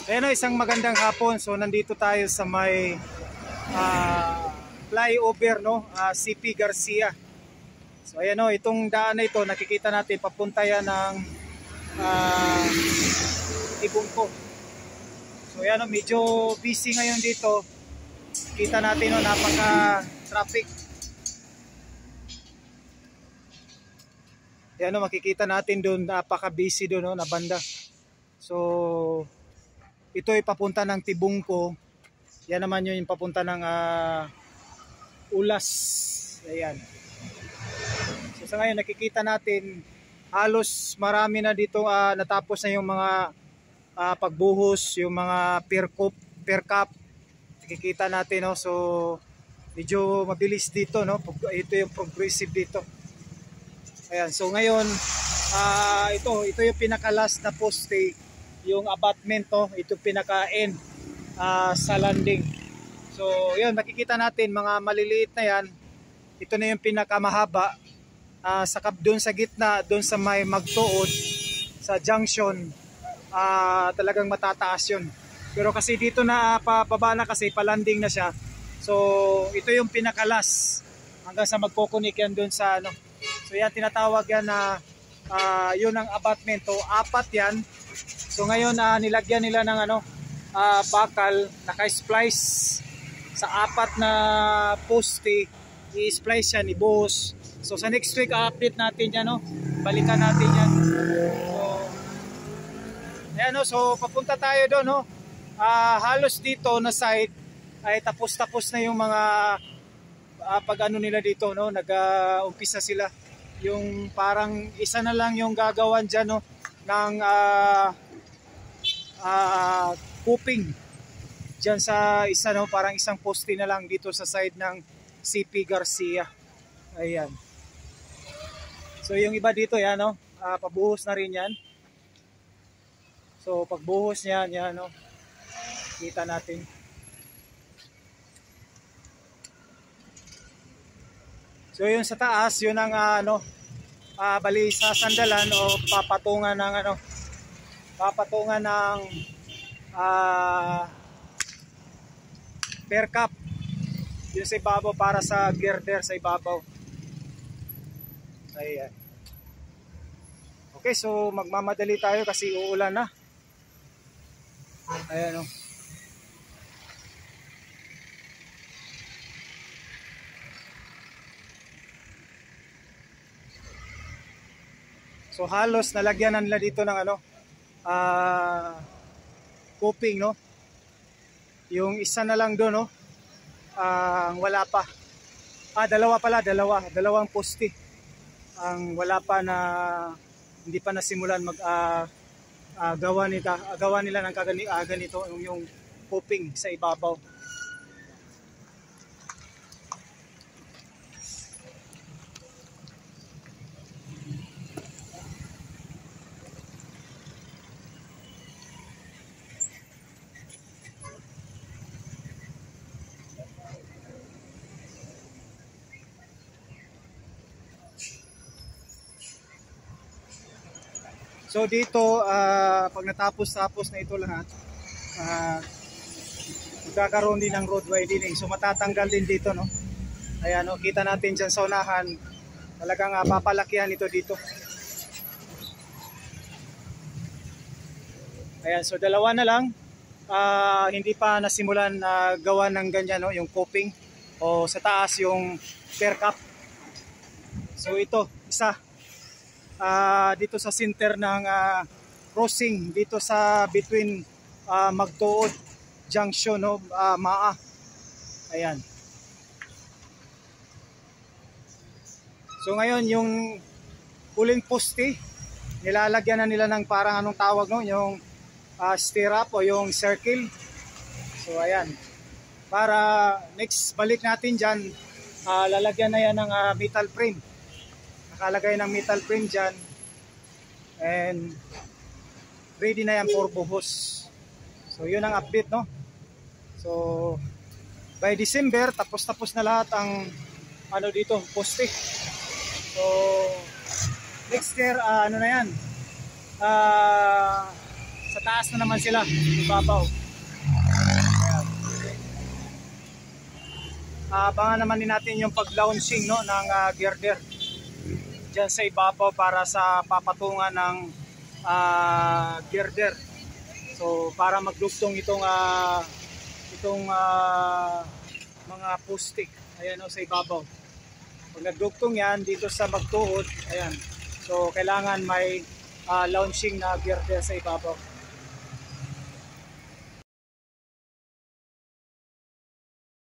Ayan o, isang magandang hapon. So nandito tayo sa may flyover, no? CP Garcia. So ayan o, itong daan na ito, nakikita natin papunta yan ng Ibungko. So ayan o, medyo busy ngayon dito. Kita natin o, napaka-traffic. Ayan o, makikita natin doon, napaka-busy doon o, na banda. So ito ay papunta ng Tibungko. Yan naman yung papunta ng Ulas. Ayan. So sa ngayon nakikita natin halos marami na dito natapos na yung mga pagbuhos, yung mga per cup. Nakikita natin, no. So medyo mabilis dito, no. Ito yung progressive dito. Ayan. So ngayon ito yung pinaka last na poste, yung abutment, to. Ito pinaka-end sa landing. So yun, makikita natin mga maliliit na yan. Ito na yung pinakamahaba. Sakap doon sa gitna, doon sa may magtuod sa junction, talagang matataas yun. Pero kasi dito na pababa na, kasi palanding na siya. So ito yung pinakalas hanggang sa magkukunik yan doon sa ano. So yan, tinatawag yan na yun ang abutment. So apat yan. So ngayon nilagyan nila ng bakal, naka-splice sa apat na poste. I-splice yan, ibuhos. So sa next week update natin yan, no? Balikan natin yan. So ayan, no? So papunta tayo doon, no? Halos dito na side ay tapos-tapos na yung mga pag-ano nila dito, no? Nag-umpisa sila. Yung parang isa na lang yung gagawan dyan, no? Ng coping dyan sa isa, no? Parang isang poste na lang dito sa side ng CP Garcia. Ayan. So yung iba dito yan, no? Pabuhos na rin yan. So pagbuhos niyan, yan, no? Kita natin. So yung sa taas, yun ang bali sa sandalan o papatungan ng per cup. Yung sa ibabaw, para sa girder sa ibabaw. Ayan. Okay, so magmamadali tayo kasi uulan na. Ayan, o. So halos nalagyan na nila dito ng coping, no? Yung isa na lang doon, no? Wala pa. Dalawang poste ang wala pa, na hindi pa nasimulan gawa nila ng ganito yung coping sa ibabaw. So dito, pag natapos na ito lahat, magkakaroon din ng road widening. So matatanggal din dito, no? Ayan, no? Kita natin dyan sa unahan, talagang papalakihan ito dito. Ayan, so dalawa na lang. Hindi pa nasimulan gawa ng ganyan, no? Yung coping, o sa taas yung per cup. So ito, isa. Dito sa center ng crossing dito sa between Magtuod Junction, no? Maa. Ayan. So ngayon yung huling poste, nilalagyan na nila ng parang anong tawag, no? Yung stirrup o yung circle. So ayan. Para next balik natin dyan, lalagyan na yan ng metal frame. Nakalagay ng metal frame dyan, and ready na yan for buhos. So yun ang update, no? So by December tapos na lahat ang dito poste. So next year na yan, Sa taas na naman sila, ibabaw. Ayan. Abangan naman din natin yung pag-launching, no, ng girder dyan sa ibabaw para sa papatungan ng girder. So para magdugtong itong mga poste. Ayan, no, sa ibabaw. Pag nagdugtong yan dito sa magtuhod, ayan. So kailangan may launching na girder sa ibabaw.